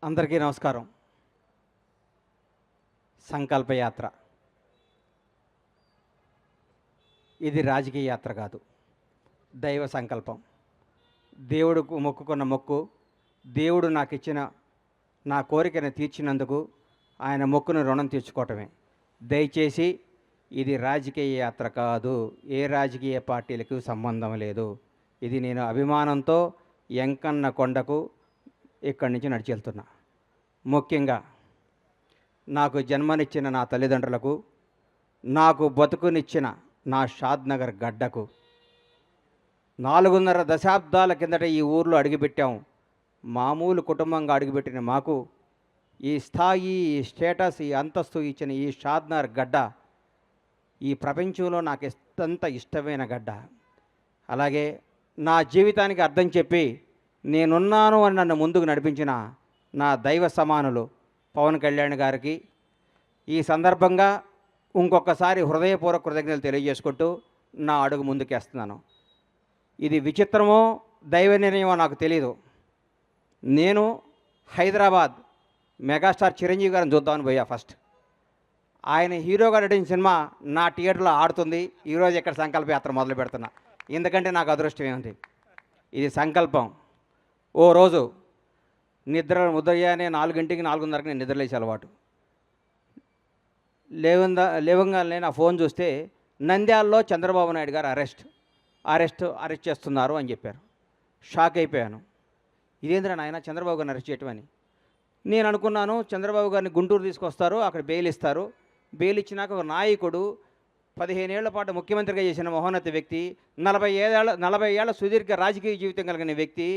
అందరికీ నమస్కారం. సంకల్పయాత్ర ఇది రాజకీయ యాత్ర కాదు, దైవ సంకల్పం. దేవుడుకు మొక్కుకున్న మొక్కు, దేవుడు నాకు ఇచ్చిన నా కోరికను తీర్చినందుకు ఆయన మొక్కును రుణం తీర్చుకోవటమే. దయచేసి ఇది రాజకీయ యాత్ర కాదు, ఏ రాజకీయ పార్టీలకు సంబంధం లేదు. ఇది నేను అభిమానంతో ఎంకన్న కొండకు ఇక్కడి నుంచి నడిచి వెళ్తున్నా. ముఖ్యంగా నాకు జన్మనిచ్చిన నా తల్లిదండ్రులకు, నాకు బతుకునిచ్చిన నా షాద్నగర్ గడ్డకు, 4.5 దశాబ్దాల కిందట ఈ ఊర్లో అడుగుపెట్టాం. మామూలు కుటుంబంగా అడుగుపెట్టిన మాకు ఈ స్థాయి, ఈ స్టేటస్, ఈ అంతస్తు ఇచ్చిన ఈ షాద్నగర్ గడ్డ ఈ ప్రపంచంలో నాకు ఎంత ఇష్టమైన గడ్డ. అలాగే నా జీవితానికి అర్థం చెప్పి నేనున్నాను అని నన్ను ముందుకు నడిపించిన నా దైవ సమానులు పవన్ కళ్యాణ్ గారికి ఈ సందర్భంగా ఇంకొకసారి హృదయపూర్వక కృతజ్ఞతలు తెలియజేసుకుంటూ నా అడుగు ముందుకేస్తున్నాను. ఇది విచిత్రమో దైవ నిర్ణయమో నాకు తెలియదు. నేను హైదరాబాద్ మెగాస్టార్ చిరంజీవి గారిని చూద్దామని పోయా. ఫస్ట్ ఆయన హీరోగా నటించిన సినిమా నా థియేటర్లో ఆడుతుంది. ఈరోజు ఇక్కడ సంకల్ప యాత్ర మొదలు పెడుతున్నా. ఎందుకంటే నాకు అదృష్టం ఏముంది, ఇది సంకల్పం. ఓ రోజు ఉదయాన్నే 4 గంటలకి 4:30కి నేను నిద్రలేసే అలవాటు. లేవంగానే నా ఫోన్ చూస్తే నంద్యాలలో చంద్రబాబు నాయుడు గారు అరెస్ట్ చేస్తున్నారు అని చెప్పారు. షాక్ అయిపోయాను. ఇదేంద్రా నాయన చంద్రబాబు గారిని అరెస్ట్ చేయటం అని. నేను అనుకున్నాను చంద్రబాబు గారిని గుంటూరు తీసుకొస్తారు, అక్కడ బెయిల్ ఇస్తారు. బెయిల్ ఇచ్చినాక ఒక నాయకుడు 15 ఏళ్ల పాటు ముఖ్యమంత్రిగా చేసిన మహోన్నత వ్యక్తి, 40 ఏళ్ల సుదీర్ఘ రాజకీయ జీవితం కలిగిన వ్యక్తి,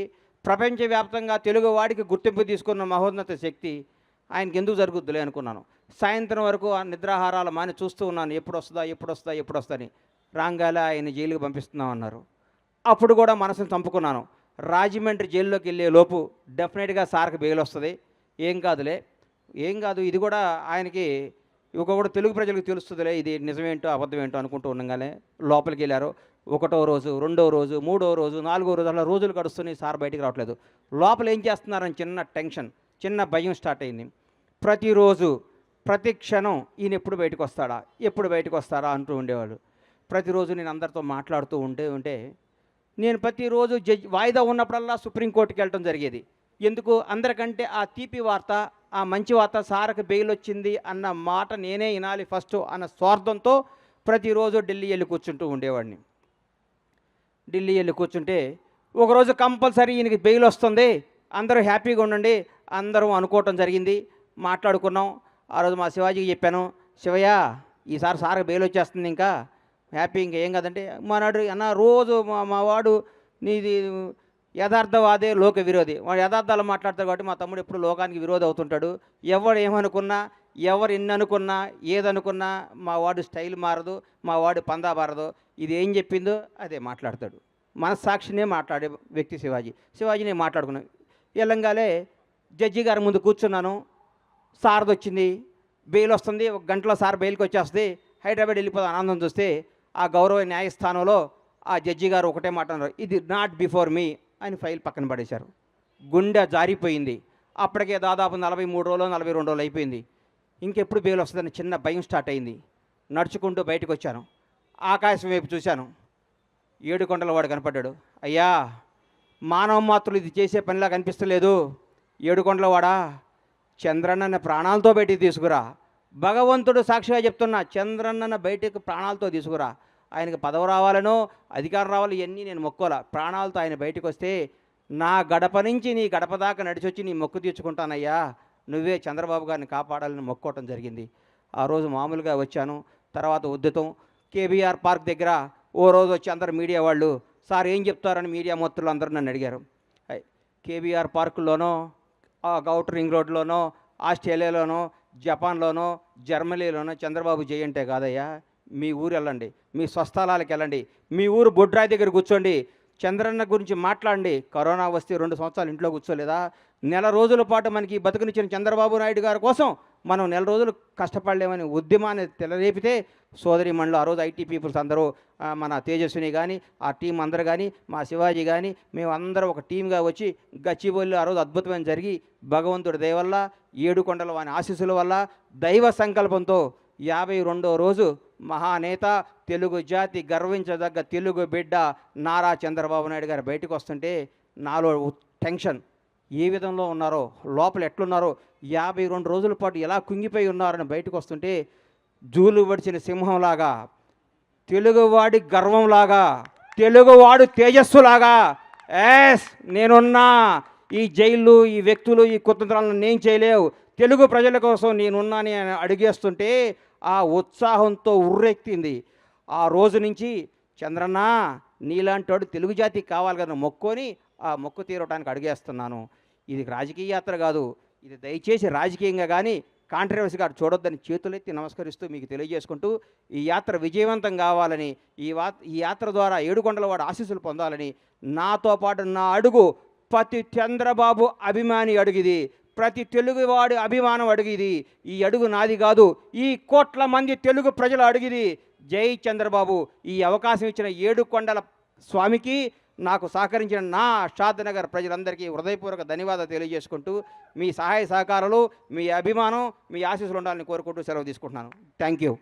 ప్రపంచవ్యాప్తంగా తెలుగు వాడికి గుర్తింపు తీసుకున్న మహోన్నత శక్తి ఆయనకి ఎందుకు జరుగుద్దులే అనుకున్నాను. సాయంత్రం వరకు ఆ నిద్రాహారాలు మాని చూస్తూ ఉన్నాను, ఎప్పుడు వస్తుందా అని. రాంగాలే ఆయన జైలుకి పంపిస్తున్నామన్నారు. అప్పుడు కూడా మనసును చంపుకున్నాను. రాజమండ్రి జైల్లోకి వెళ్ళే లోపు డెఫినెట్గా సార్కి బెయిల్ వస్తుంది, ఏం కాదు ఇది కూడా ఆయనకి కూడా తెలుగు ప్రజలకు తెలుస్తుందిలే, ఇది నిజమేంటో అబద్ధమేంటో అనుకుంటూ ఉండగానే లోపలికి వెళ్ళారు. 1వ రోజు, 2వ రోజు, 3వ రోజు, 4వ రోజు, అలా రోజులు గడుస్తున్నాయి. సార్ బయటికి రావట్లేదు. లోపల ఏం చేస్తున్నారని చిన్న టెన్షన్, చిన్న భయం స్టార్ట్ అయింది. ప్రతిరోజు ప్రతి క్షణం ఈయన ఎప్పుడు బయటకు వస్తాడా అంటూ ఉండేవాళ్ళు. ప్రతిరోజు నేను అందరితో మాట్లాడుతూ ఉంటే నేను ప్రతిరోజు వాయిదా ఉన్నప్పుడల్లా సుప్రీంకోర్టుకి వెళ్ళటం జరిగేది. ఎందుకు? అందరికంటే ఆ తీపి వార్త, ఆ మంచి వార్త, సార్కి బెయిల్ వచ్చింది అన్న మాట నేనే వినాలి ఫస్ట్ అన్న స్వార్థంతో ప్రతిరోజు ఢిల్లీ వెళ్ళి కూర్చుంటూ ఉండేవాడిని. ఢిల్లీ వెళ్ళి కూర్చుంటే ఒకరోజు కంపల్సరీ ఈయనకి బెయిల్ వస్తుంది, అందరూ హ్యాపీగా ఉండండి అందరూ అనుకోవటం జరిగింది. మాట్లాడుకున్నాం. ఆ రోజు మా శివాజీకి చెప్పాను, శివయ్య ఈసారి సార్కి బెయిల్ వచ్చేస్తుంది, ఇంకా హ్యాపీ, ఇంకా ఏం కాదంటే మానాడు అన్న రోజు మా వాడు నీది యథార్థవాదే లోక విరోధి, వాడు యథార్థాలు మాట్లాడతాడు కాబట్టి మా తమ్ముడు ఎప్పుడు లోకానికి విరోధి అవుతుంటాడు. ఎవరు ఏమనుకున్నా, ఎవరు ఎన్ని అనుకున్నా, ఏదనుకున్నా మా వాడు స్టైల్ మారదు, మా వాడు పందా మారదు. ఇది ఏం చెప్పిందో అదే మాట్లాడతాడు. మనస్సాక్షినే మాట్లాడే వ్యక్తి శివాజీ నేను మాట్లాడుకున్నాను. ఎల్లంగాలే జడ్జి గారి ముందు కూర్చున్నాను. సార్ది వచ్చింది, బెయిల్ వస్తుంది, 1 గంటలో సార్ బెయిల్కి వచ్చేస్తుంది, హైదరాబాద్ వెళ్ళిపోతే ఆనందం చూస్తే ఆ గౌరవ న్యాయస్థానంలో ఆ జడ్జి గారు ఒకటే మాట అన్నారు, ఇది నాట్ బిఫోర్ మీ అని ఫైల్ పక్కన పడేశారు. గుండె జారిపోయింది. అప్పటికే దాదాపు 43 రోజులు 42 రోజులు అయిపోయింది. ఇంకెప్పుడు బెయిల్ వస్తుందని చిన్న భయం స్టార్ట్ అయింది. నడుచుకుంటూ బయటకు వచ్చాను. ఆకాశం వైపు చూశాను. 7 కొండల వాడు కనపడ్డాడు. అయ్యా, మానవ మాత్రులు ఇది చేసే పనిలా కనిపిస్తలేదు. 7 కొండల వాడా, చంద్రన్నని ప్రాణాలతో బయటికి తీసుకురా. భగవంతుడు సాక్షిగా చెప్తున్నా, చంద్రన్నను బయటకు ప్రాణాలతో తీసుకురా. ఆయనకు పదవి రావాలనో అధికారం రావాలి, ఇవన్నీ నేను మొక్కోలా. ప్రాణాలతో ఆయన బయటకు వస్తే నా గడప నుంచి నీ గడప దాకా నడిచొచ్చి నీ మొక్కు తీర్చుకుంటానయ్యా, నువ్వే చంద్రబాబు గారిని కాపాడాలని మొక్కోవటం జరిగింది. ఆ రోజు మామూలుగా వచ్చాను. తర్వాత ఉద్యతం కేబీఆర్ పార్క్ దగ్గర ఓ రోజు వచ్చి అందరు మీడియా వాళ్ళు, సార్ ఏం చెప్తారని మీడియా మొత్తులు అందరూ నన్ను అడిగారు. కేబీఆర్ పార్కులోనో, ఔటర్ రింగ్ రోడ్లోనో, ఆస్ట్రేలియాలోనో, జపాన్లోనో, జర్మనీలోనో చంద్రబాబు జై అంటే కాదయ్యా, మీ ఊరు వెళ్ళండి, మీ స్వస్థలాలకు వెళ్ళండి, మీ ఊరు బొడ్రాయి దగ్గర కూర్చోండి, చంద్రన్న గురించి మాట్లాడండి. కరోనా వస్తే 2 సంవత్సరాలు ఇంట్లో కూర్చోలేదా? నెల రోజుల పాటు మనకి బతుకునిచ్చిన చంద్రబాబు నాయుడు గారి కోసం మనం నెల రోజులు కష్టపడలేమని ఉద్యమాన్ని తెలరేపితే సోదరిమణులు ఆ రోజు ఐటీ పీపుల్స్ అందరూ మన తేజస్విని కానీ ఆ టీం అందరూ కానీ మా శివాజీ కానీ మేమందరం ఒక టీంగా వచ్చి గచ్చిబౌలిలో ఆ రోజు అద్భుతమైన జరిగి భగవంతుడి దయ వల్ల ఏడుకొండల వాని ఆశీస్సుల వల్ల దైవ సంకల్పంతో 52వ రోజు మహానేత తెలుగు జాతి గర్వించదగ్గ తెలుగు బిడ్డ నారా చంద్రబాబు నాయుడు గారు బయటకు వస్తుంటే నాలో టెన్షన్ ఏ విధంలో ఉన్నారో లోపల ఎట్లున్నారో 52 రోజుల పాటు ఎలా కుంగిపోయి ఉన్నారని బయటకు వస్తుంటే జూలు పడిచిన సింహంలాగా తెలుగువాడి గర్వంలాగా తెలుగువాడు తేజస్సులాగా ఎస్ నేనున్నా ఈ జైళ్ళు ఈ వ్యక్తులు ఈ కుతంత్రాలను నేను చేయలేవు తెలుగు ప్రజల కోసం నేనున్నాని అని అడిగేస్తుంటే ఆ ఉత్సాహంతో ఉర్రెక్కింది ఆ రోజు నుంచి చంద్రన్న నీలాంటోడు తెలుగు జాతికి కావాలి కదా మొక్కొని ఆ మొక్కు తీరటానికి అడిగేస్తున్నాను ఇది రాజకీయ యాత్ర కాదు ఇది దయచేసి రాజకీయంగా కానీ కాంట్రవర్సీగా చూడొద్దని చేతులెత్తి నమస్కరిస్తూ మీకు తెలియజేసుకుంటూ ఈ యాత్ర విజయవంతం కావాలని ఈ యాత్ర ద్వారా ఏడుకొండలవాడు ఆశీస్సులు పొందాలని నాతో పాటు నా అడుగు ప్రతి చంద్రబాబు అభిమాని అడుగుది ప్రతి తెలుగువాడి అభిమానం అడిగిది ఈ అడుగు నాది కాదు ఈ కోట్ల మంది తెలుగు ప్రజలు అడిగిది జై చంద్రబాబు ఈ అవకాశం ఇచ్చిన ఏడుకొండల స్వామికి నాకు సహకరించిన నా షాద్నగర్ ప్రజలందరికీ హృదయపూర్వక ధన్యవాదాలు తెలియజేసుకుంటూ మీ సహాయ సహకారాలు మీ అభిమానం మీ ఆశీస్సులు ఉండాలని కోరుకుంటూ సెలవు తీసుకుంటున్నాను థ్యాంక్ యూ